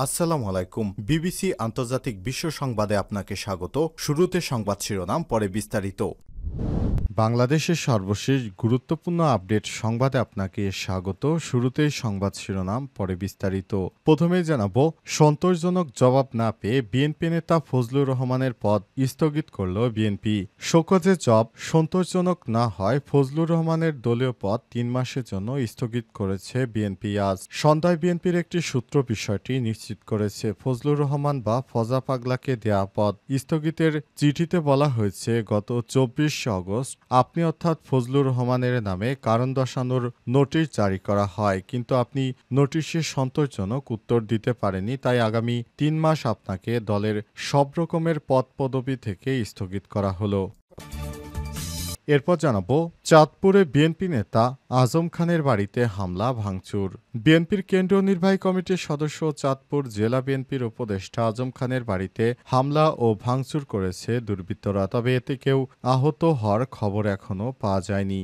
আসসালামু আলাইকুম। বিবিসি আন্তর্জাতিক বিশ্ব সংবাদে আপনাকে স্বাগত। শুরুতে সংবাদ শিরোনাম, পরে বিস্তারিত। বাংলাদেশের সর্বশেষ গুরুত্বপূর্ণ আপডেট সংবাদে আপনাকে স্বাগত। শুরুতেই সংবাদ শিরোনাম, পরে বিস্তারিত। প্রথমেই জানাবো, সন্তোষজনক জবাব না পেয়ে বিএনপি নেতা ফজলুর রহমানের পদ স্থগিত করল বিএনপি। শোকজে জবাব সন্তোষজনক না হয় ফজলুর রহমানের দলীয় পদ 3 মাসের জন্য স্থগিত করেছে বিএনপি। আজ সন্ধ্যায় বিএনপির একটি সূত্র বিষয়টি নিশ্চিত করেছে। ফজলুর রহমান বা ফজা পাগলাকে দেয়া পদ স্থগিতের চিঠিতে বলা হয়েছে, গত 24 আগস্ট আপনি অর্থাৎ ফজলুর রহমানের নামে কারণ দর্শানোর নোটিশ জারি করা হয়, কিন্তু আপনি নোটিশে সন্তোষজনক উত্তর দিতে পারেননি, তাই আগামী 3 মাস আপনাকে দলের সব রকমের পদ পদবি থেকে স্থগিত করা হলো। এরপর জানাবো, চাঁদপুরে বিএনপি নেতা আজম খানের বাড়িতে হামলা ভাঙচুর। বিএনপির কেন্দ্রীয় নির্বাহী কমিটির সদস্য চাঁদপুর জেলা বিএনপির উপদেষ্টা আজম খানের বাড়িতে হামলা ও ভাঙচুর করেছে দুর্বৃত্তরা, তবে এতে কেউ আহত হওয়ার খবর এখনও পাওয়া যায়নি।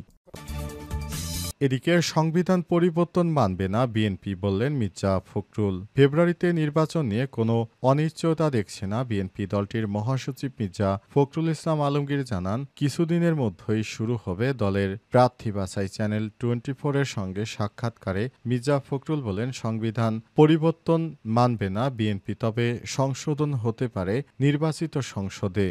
এদিকে সংবিধান পরিবর্তন মানবে না বিএনপি, বললেন মির্জা ফখরুল। ফেব্রুয়ারিতে নির্বাচন নিয়ে কোনো অনিশ্চয়তা দেখছে না বিএনপি। দলটির মহাসচিব মির্জা ফখরুল ইসলাম আলমগীর জানান, কিছুদিনের মধ্যেই শুরু হবে দলের প্রার্থী বাছাই। চ্যানেল 24-এর সঙ্গে সাক্ষাৎকারে মির্জা ফখরুল বলেন, সংবিধান পরিবর্তন মানবে না বিএনপি, তবে সংশোধন হতে পারে নির্বাচিত সংসদে।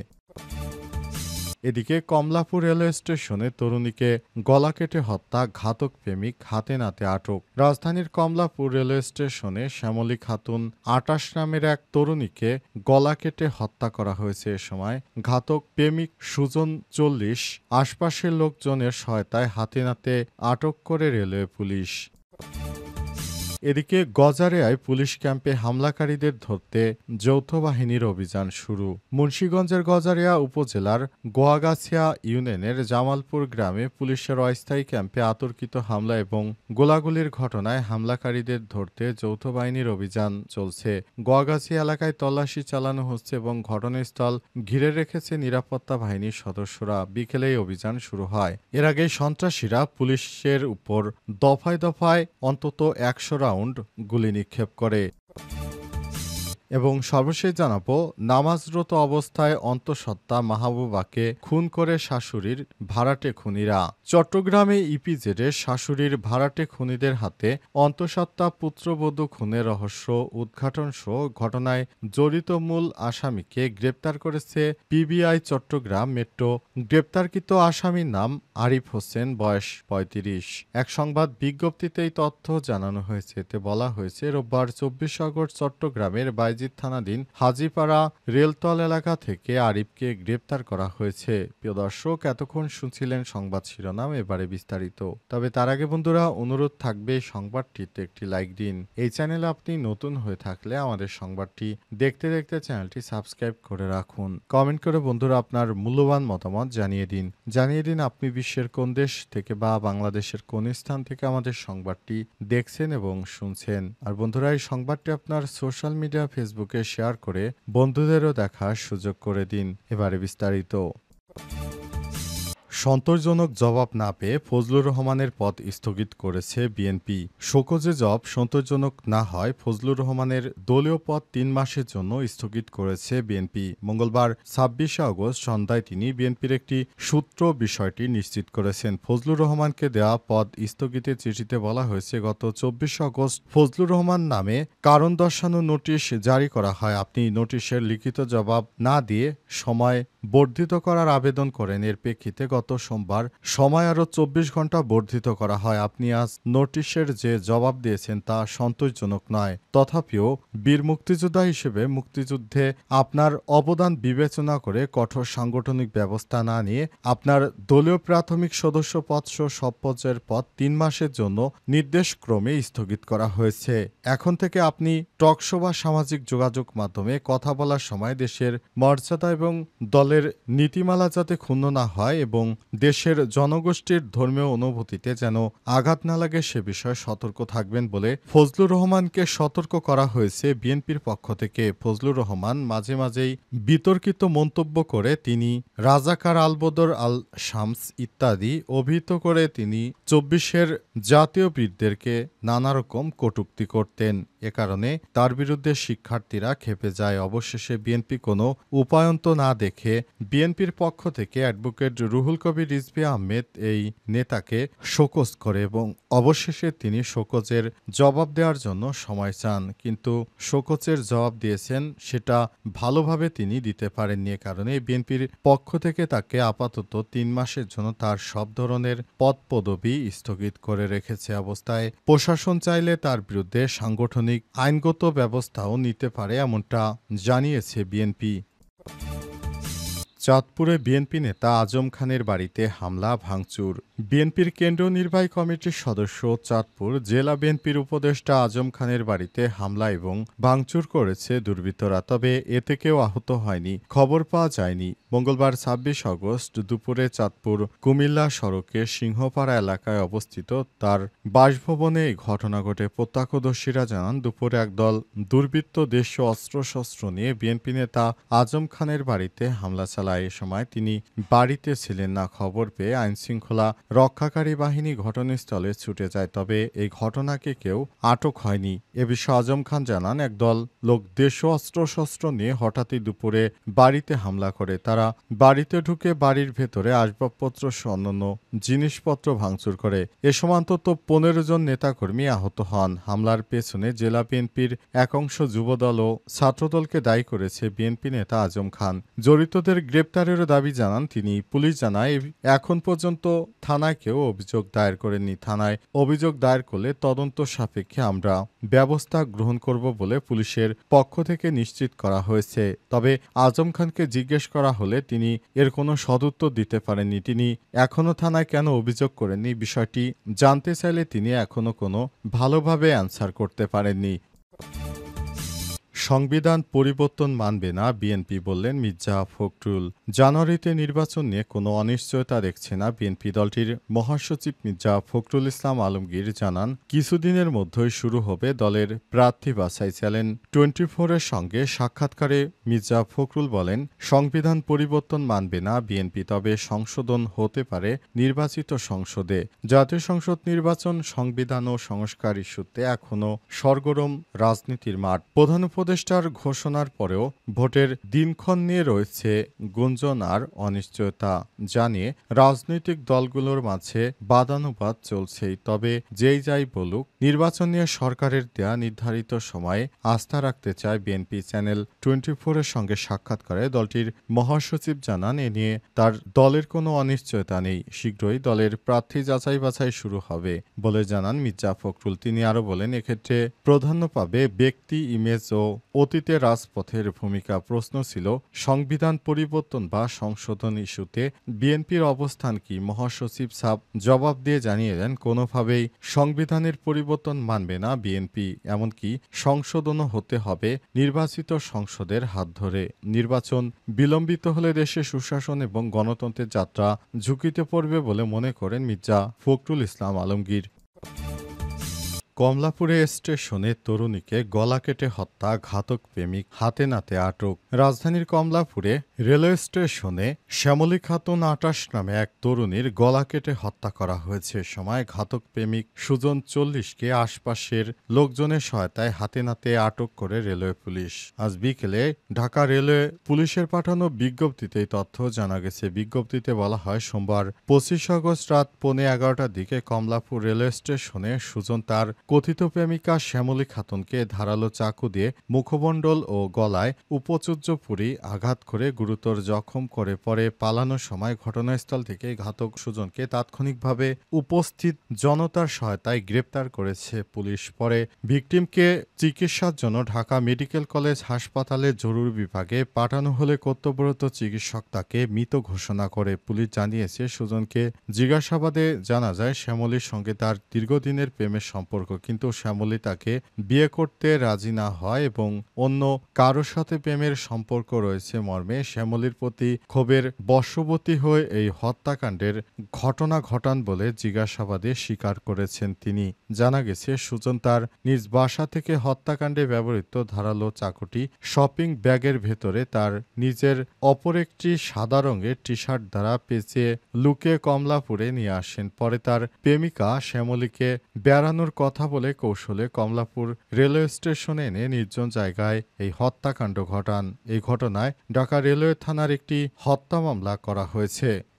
এদিকে কমলাপুর রেলওয়ে স্টেশনে তরুণীকে গলা কেটে হত্যা, ঘাতক প্রেমিক হাতে নাতে আটক। রাজধানীর কমলাপুর রেলওয়ে স্টেশনে শ্যামলী খাতুন 28 নামের এক তরুণীকে গলা কেটে হত্যা করা হয়েছে। এ সময় ঘাতক প্রেমিক সুজন 40 আশপাশের লোকজনের সহায়তায় হাতে নাতে আটক করে রেলওয়ে পুলিশ। এদিকে গজারিয়ায় পুলিশ ক্যাম্পে হামলাকারীদের ধরতে যৌথ বাহিনীর অভিযান শুরু। মুন্সিগঞ্জের গজারিয়া উপজেলার গোয়াগাছিয়া ইউনিয়নের জামালপুর গ্রামে পুলিশের অস্থায়ী ক্যাম্পে অতর্কিত হামলা এবং গোলাগুলির ঘটনায় হামলাকারীদের ধরতে যৌথ বাহিনীর অভিযান চলছে। গোয়াগাছিয়া এলাকায় তল্লাশি চালানো হচ্ছে এবং ঘটনাস্থল ঘিরে রেখেছে নিরাপত্তা বাহিনীর সদস্যরা। বিকেলেই অভিযান শুরু হয়। এর আগে সন্ত্রাসীরা পুলিশের উপর দফায় দফায় অন্তত 100 রাউন্ড গুলি নিক্ষেপ করে। এবং সর্বশেষ জানাবো, নামাজরত অবস্থায় অন্তঃসত্ত্বা মাহবুবাকে খুন করে শাশুড়ির ভাড়াটে খুনিরা। চট্টগ্রামে ইপিজেডে শাশুড়ির ভাড়াটে খুনিদের হাতে অন্তঃসত্ত্বা পুত্রবধূ খুনের রহস্য উদ্ঘাটন সহ ঘটনায় জড়িত মূল আসামিকে গ্রেপ্তার করেছে পিবিআই চট্টগ্রাম মেট্রো। গ্রেপ্তারকৃত আসামির নাম আরিফ হোসেন, বয়স 35। এক সংবাদ বিজ্ঞপ্তিতেই তথ্য জানানো হয়েছে। এতে বলা হয়েছে, রোববার 24 আগস্ট চট্টগ্রামের বাইজিদ থানাধীন হাজীপাড়া রেলতল এলাকা থেকে আরিফকে গ্রেপ্তার করা হয়েছে। প্রিয় দর্শক, এতক্ষণ শুনছিলেন সংবাদ শিরোনাম, এবারে বিস্তারিত। তবে তার আগে বন্ধুরা, অনুরোধ থাকবে সংবাদটিতে একটি লাইক দিন। এই চ্যানেলে আপনি নতুন হয়ে থাকলে আমাদের সংবাদটি দেখতে দেখতে চ্যানেলটি সাবস্ক্রাইব করে রাখুন। কমেন্ট করে বন্ধুরা আপনার মূল্যবান মতামত জানিয়ে দিন আপনি বিশ্বের কোন দেশ থেকে বা বাংলাদেশের কোন স্থান থেকে আমাদের সংবাদটি দেখছেন এবং শুনছেন। আর বন্ধুরা, এই সংবাদটি আপনার সোশ্যাল মিডিয়া ফেসবুকে শেয়ার করে বন্ধুদেরও দেখার সুযোগ করে দিন। এবারে বিস্তারিত। সন্তোষজনক জবাব না পেয়ে ফজলুর রহমানের পদ স্থগিত করেছে বিএনপি। শোকজে জবাব সন্তোষজনক না হয় ফজলুর রহমানের দলীয় পদ 3 মাসের জন্য স্থগিত করেছে বিএনপি। মঙ্গলবার 26 আগস্ট সন্ধ্যায় তিনি বিএনপির একটি সূত্র বিষয়টি নিশ্চিত করেছেন। ফজলুর রহমানকে দেওয়া পদ স্থগিতের চিঠিতে বলা হয়েছে, গত 24 আগস্ট ফজলুর রহমান নামে কারণ দর্শানো নোটিশ জারি করা হয়। আপনি নোটিশের লিখিত জবাব না দিয়ে সময় বর্ধিত করার আবেদন করেন। এর প্রেক্ষিতে গত সোমবার সময় আরও 24 ঘন্টা বর্ধিত করা হয়। আপনি আজ নোটিশের যে জবাব দিয়েছেন তা সন্তোষজনক নয়। তথাপিও বীর মুক্তিযোদ্ধা হিসেবে মুক্তিযুদ্ধে আপনার অবদান বিবেচনা করে কঠোর সাংগঠনিক ব্যবস্থা না নিয়ে আপনার দলীয় প্রাথমিক সদস্য পদ সহ সব পর্যায়ের পদ 3 মাসের জন্য নির্দেশক্রমে স্থগিত করা হয়েছে। এখন থেকে আপনি টকশো বা সামাজিক যোগাযোগ মাধ্যমে কথা বলার সময় দেশের মর্যাদা এবং দলের নীতিমালা যাতে ক্ষুণ্ণ না হয় এবং দেশের জনগোষ্ঠীর ধর্মীয় অনুভূতিতে যেন আঘাত না লাগে সে বিষয়ে সতর্ক থাকবেন বলে ফজলুর রহমানকে সতর্ক করা হয়েছে বিএনপির পক্ষ থেকে। ফজলুর রহমান মাঝে মাঝেই বিতর্কিত মন্তব্য করে তিনি রাজাকার আলবদর আল শামস ইত্যাদি অভিহিত করে তিনি 24-এর জাতীয় বীরদেরকে নানা রকম কটূক্তি করতেন। এ কারণে তার বিরুদ্ধে শিক্ষার্থীরা ক্ষেপে যায়। অবশেষে বিএনপি কোনো উপায়ন্ত না দেখে বিএনপির পক্ষ থেকে অ্যাডভোকেট রুহুল কবির রিজভী আহমেদ এই নেতাকে শোকজ করে এবং অবশেষে তিনি শোকজের জবাব দেওয়ার জন্য সময় চান, কিন্তু শোকজের জবাব দিয়েছেন সেটা ভালোভাবে তিনি দিতে পারেননি। এ কারণে বিএনপির পক্ষ থেকে তাকে আপাতত ৩ মাসের জন্য তার সব ধরনের পদপদবি স্থগিত করে রেখেছে। অবস্থায় প্রশাসন চাইলে তার বিরুদ্ধে সাংগঠনিক আইনগত ব্যবস্থাও নিতে পারে, এমনটা জানিয়েছে বিএনপি। চাঁদপুরে বিএনপি নেতা আজম খানের বাড়িতে হামলা ভাঙচুর। বিএনপির কেন্দ্রীয় নির্বাহী কমিটির সদস্য চাঁদপুর জেলা বিএনপির উপদেষ্টা আজম খানের বাড়িতে হামলা এবং ভাঙচুর করেছে দুর্বৃত্তরা, তবে এতে কেউ আহত হয়নি, খবর পাওয়া যায়নি। মঙ্গলবার ২৬ আগস্ট দুপুরে চাঁদপুর কুমিল্লা সড়কে সিংহপাড়া এলাকায় অবস্থিত তার বাসভবনে এই ঘটনা ঘটে। প্রত্যক্ষদর্শীরা জানান, দুপুরে একদল দুর্বৃত্ত দেশীয় অস্ত্রশস্ত্র নিয়ে বিএনপি নেতা আজম খানের বাড়িতে হামলা চালায়। এ সময় তিনি বাড়িতে ছিলেন না। খবর পেয়ে আইনশৃঙ্খলা রক্ষাকারী বাহিনী ঘটনাস্থলে ছুটে যায়, তবে এই ঘটনাকে কেউ আটক হয়নি। এ বিষয়ে আজম খান জানান, একদল লোক দেশীয় অস্ত্রশস্ত্র নিয়ে হঠাৎই দুপুরে বাড়িতে হামলা করে। তারা বাড়িতে ঢুকে বাড়ির ভেতরে আসবাবপত্র সহ অন্যান্য জিনিসপত্র ভাঙচুর করে। এ সময় অন্তত ১৫ জন নেতাকর্মী আহত হন। হামলার পেছনে জেলা বিএনপির একাংশ যুবদল ও ছাত্রদলকে দায়ী করেছে বিএনপি নেতা আজম খান। জড়িতদের গ্রেপ্তারেরও দাবি জানান তিনি। পুলিশ জানায়, এখন পর্যন্ত থানায় কেউ অভিযোগ দায়ের করেনি। থানায় অভিযোগ দায়ের করলে তদন্ত সাপেক্ষে আমরা ব্যবস্থা গ্রহণ করব বলে পুলিশের পক্ষ থেকে নিশ্চিত করা হয়েছে। তবে আজম খানকে জিজ্ঞেস করা হলে তিনি এর কোনো সদুত্তর দিতে পারেননি। তিনি এখনও থানায় কেন অভিযোগ করেননি বিষয়টি জানতে চাইলে তিনি এখনও কোনো ভালোভাবে অ্যান্সার করতে পারেননি। সংবিধান পরিবর্তন মানবে না বিএনপি, বললেন মির্জা ফখরুল। জানুয়ারিতে নির্বাচন নিয়ে কোনো অনিশ্চয়তা দেখছে না বিএনপি। দলটির মহাসচিব মির্জা ফখরুল ইসলাম আলমগীর জানান, কিছুদিনের মধ্যেই শুরু হবে দলের প্রার্থী বাছাই। চ্যানেল 24-এর সঙ্গে সাক্ষাৎকারে মির্জা ফখরুল বলেন, সংবিধান পরিবর্তন মানবে না বিএনপি, তবে সংশোধন হতে পারে নির্বাচিত সংসদে। জাতীয় সংসদ নির্বাচন, সংবিধান ও সংস্কার ইস্যুতে এখনও সরগরম রাজনীতির মাঠ। প্রধান উপদেষ্টার ঘোষণার পরেও ভোটের দিনক্ষণ নিয়ে রয়েছে গুঞ্জন আর অনিশ্চয়তা জানিয়ে রাজনৈতিক দলগুলোর মাঝে বাদানুবাদ চলছেই। তবে যেই যাই বলুক, নির্বাচন নিয়ে সরকারের দেয়া নির্ধারিত সময়ে আস্থা রাখতে চায় বিএনপি। চ্যানেল 24-এর সঙ্গে সাক্ষাৎকারে দলটির মহাসচিব জানান, এ নিয়ে তার দলের কোনো অনিশ্চয়তা নেই। শীঘ্রই দলের প্রার্থী যাচাই বাছাই শুরু হবে বলে জানান মির্জা ফখরুল। তিনি আরও বলেন, এক্ষেত্রে প্রাধান্য পাবে ব্যক্তি, ইমেজ ও অতীতে রাজপথের ভূমিকা। প্রশ্ন ছিল সংবিধান পরিবর্তন বা সংশোধন ইস্যুতে বিএনপির অবস্থান কি। মহাসচিব সাব জবাব দিয়ে জানিয়ে দেন, কোনোভাবেই সংবিধানের পরিবর্তন মানবে না বিএনপি, এমনকি সংশোধনও হতে হবে নির্বাচিত সংসদের হাত ধরে। নির্বাচন বিলম্বিত হলে দেশে সুশাসন এবং গণতন্ত্রের যাত্রা ঝুঁকিতে পড়বে বলে মনে করেন মির্জা ফখরুল ইসলাম আলমগীর। কমলাপুরে স্টেশনে তরুণীকে গলা কেটে হত্যা, ঘাতক প্রেমিক হাতে নাতে আটক। রাজধানীর কমলাপুরে রেলওয়ে স্টেশনে শ্যামলী খাতুন ২৮ নামে এক তরুণীর গলা কেটে হত্যা করা হয়েছে। সময় ঘাতক প্রেমিক সুজন ৪০কে আশপাশের লোকজনের সহায়তায় হাতে নাতে আটক করে রেলওয়ে পুলিশ। আজ বিকেলে ঢাকা রেলওয়ে পুলিশের পাঠানো বিজ্ঞপ্তিতে এই তথ্য জানা গেছে। বিজ্ঞপ্তিতে বলা হয়, সোমবার ২৫ আগস্ট রাত 11:15টার দিকে কমলাপুর রেলওয়ে স্টেশনে সুজন তার কথিত প্রেমিকা শ্যামলী খাতুনকে ধারালো চাকু দিয়ে মুখমণ্ডল ও গলায় উপচুজ্জপুরি আঘাত করে গুরুতর জখম করে। পরে পালানোর সময় ঘটনাস্থল থেকে ঘাতক সুজনকে তাৎক্ষণিকভাবে উপস্থিত জনতার সহায়তায় গ্রেপ্তার করেছে পুলিশ। পরে ভিকটিমকে চিকিৎসার জন্য ঢাকা মেডিকেল কলেজ হাসপাতালে জরুরি বিভাগে পাঠানো হলে কর্তব্যরত চিকিৎসক তাকে মৃত ঘোষণা করে। পুলিশ জানিয়েছে, সুজনকে জিজ্ঞাসাবাদে জানা যায় শ্যামলীর সঙ্গে তার দীর্ঘদিনের প্রেমের সম্পর্ক, কিন্তু শ্যামলী তাকে বিয়ে করতে রাজি না হয় এবং অন্য কারোর সাথে প্রেমের সম্পর্ক রয়েছে মর্মে শ্যামলীর প্রতি ক্ষোভের বশবর্তী হয়ে এই হত্যাকাণ্ডের ঘটনা ঘটান বলে জিজ্ঞাসাবাদে স্বীকার করেছেন তিনি। জানা গেছে, সুজন তার নিজ বাসা থেকে হত্যাকাণ্ডে ব্যবহৃত ধারালো চাকুটি শপিং ব্যাগের ভেতরে তার নিজের অপর একটি সাদা রঙের টি-শার্ট দ্বারা পেঁচিয়ে লুকিয়ে কমলাপুরে নিয়ে আসেন। পরে তার প্রেমিকা শ্যামলীকে বেড়ানোর কথা বলে কৌশলে কমলাপুর রেলওয়ে স্টেশনে এনে নির্জন জায়গায় এই হত্যাকাণ্ড ঘটান। এই ঘটনায় ঢাকা রেলওয়ে থানার একটি হত্যা মামলা করা হয়েছে।